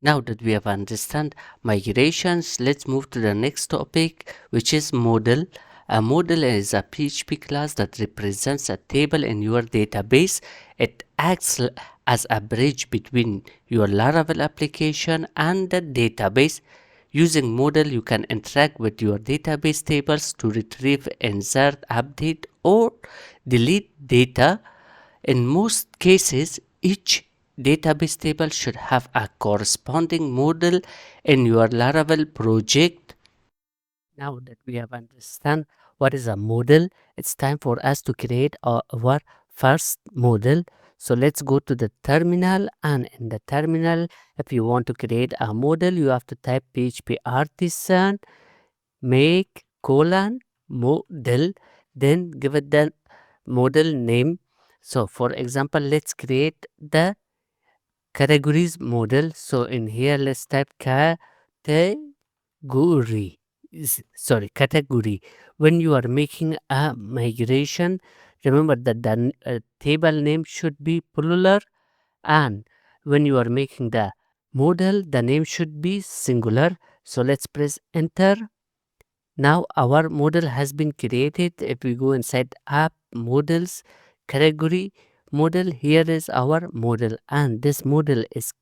Now that we have understand migrations, let's move to the next topic, which is model. A model is a PHP class that represents a table in your database. It acts as a bridge between your Laravel application and the database. Using model, you can interact with your database tables to retrieve, insert, update, or delete data. In most cases, each database table should have a corresponding model in your Laravel project. Now that we have understand what is a model, it's time for us to create our first model. So let's go to the terminal, and in the terminal, if you want to create a model, you have to type PHP artisan make colon model, then give it the model name. So for example, let's create the categories model. So in here, let's type category. Sorry, category. When you are making a migration, remember that the table name should be plural, and when you are making the model, the name should be singular. So let's press enter. Now our model has been created. If we go inside app models category model, here is our model, and this model is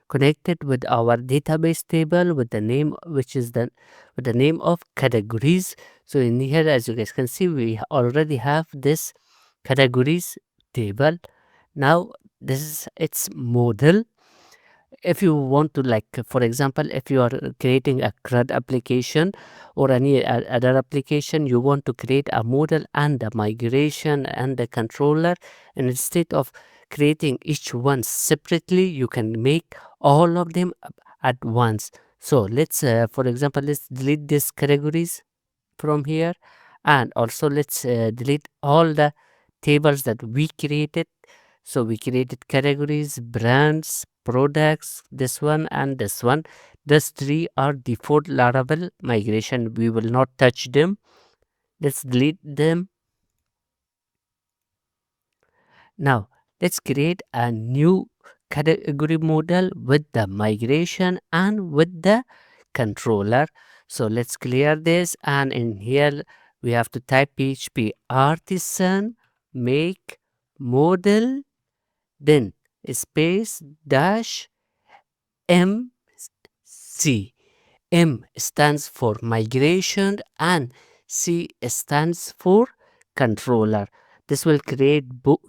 connected with our database table with the name, which is the with the name of categories. So in here, as you guys can see, we already have this categories table. Now this is its model. If you want to, like, for example, if you are creating a CRUD application or any other application, you want to create a model and the migration and the controller, and instead of creating each one separately, you can make all of them at once. So let's for example, let's delete these categories from here, and also let's delete all the tables that we created. So we created categories, brands, products, this one and this one. These three are default Laravel migration. We will not touch them. Let's delete them. Now let's create a new category model with the migration and with the controller. So let's clear this, and in here we have to type PHP artisan make model, then space dash MC. M stands for migration and C stands for controller. This will create both.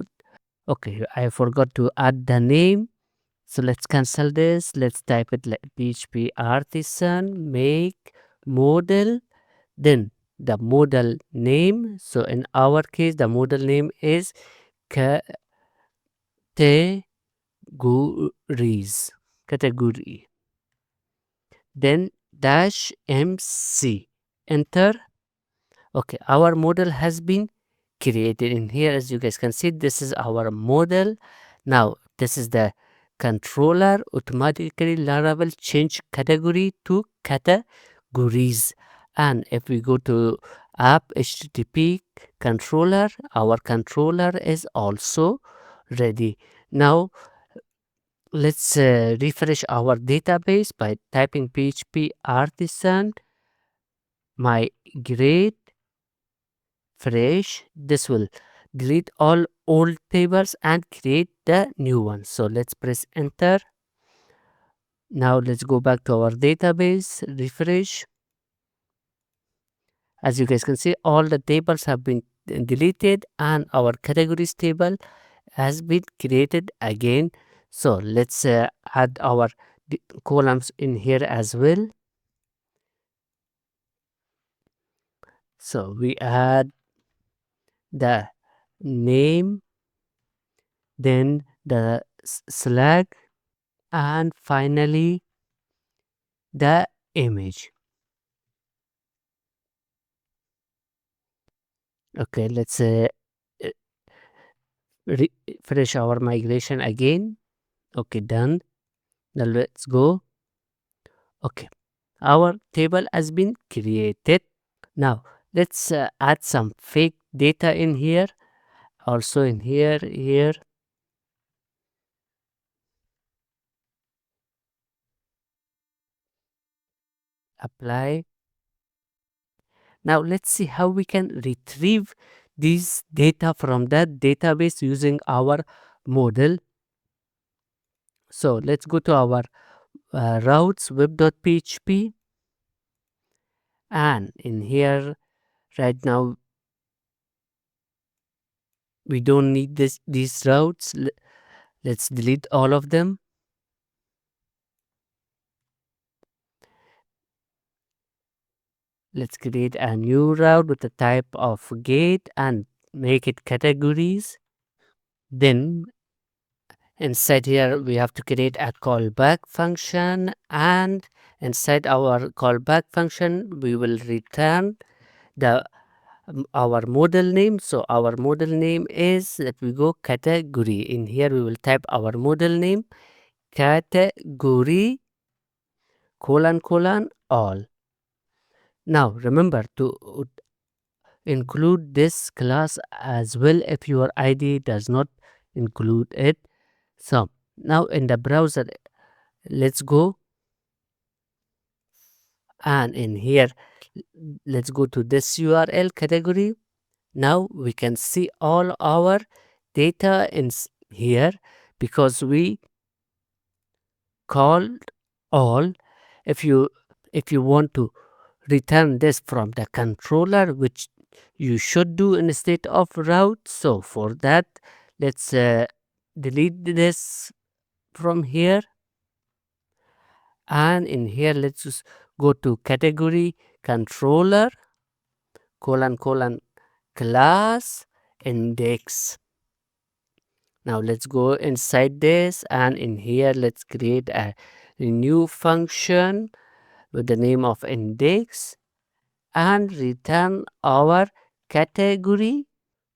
Okay, I forgot to add the name. So let's cancel this. Let's type it like PHP artisan make model, then the model name. So in our case, the model name is categories. Category. Then dash MC. Enter. Okay, our model has been created in here. As you guys can see, this is our model. Now this is the controller. Automatically Laravel change category to categories, and if we go to app http controller, our controller is also ready. Now let's refresh our database by typing PHP artisan migrate fresh. This will delete all old tables and create the new one. So let's press enter. Now let's go back to our database, refresh. As you guys can see, all the tables have been deleted and our categories table has been created again. So let's add our columns in here as well. So we add the name, then the slash, and finally the image. Okay, let's uh, refresh our migration again. Okay, done. Now let's go. Okay, our table has been created. Now let's add some fake data in here. Also in here. apply. Now let's see how we can retrieve these data from that database using our model. So let's go to our routes web.php, and in here right now we don't need these routes. Let's delete all of them. Let's create a new route with the type of gate and make it categories. Then inside here we have to create a callback function, and inside our callback function we will return the our model name. So our model name is, let me go, category. In here we will type our model name, category colon all. Now remember to include this class as well if your IDE does not include it. So now in the browser, let's go, and in here let's go to this URL category. Now we can see all our data in here because we called all. If you want to return this from the controller, which you should do instead of route, so for that let's delete this from here, and in here let's just go to category controller colon class index. Now let's go inside this, and in here let's create a new function with the name of index and return our category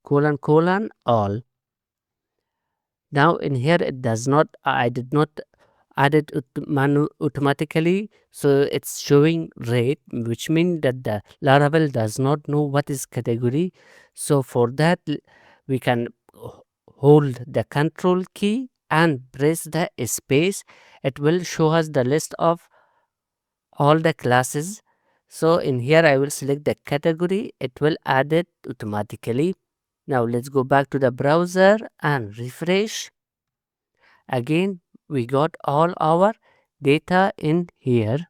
colon all. Now in here it does not, I did not add it automatically, so it's showing red, which means that the Laravel does not know what is category. So for that we can hold the control key and press the space. It will show us the list of all the classes. So in here I will select the category, it will add it automatically. Now let's go back to the browser and refresh. Again we got all our data in here.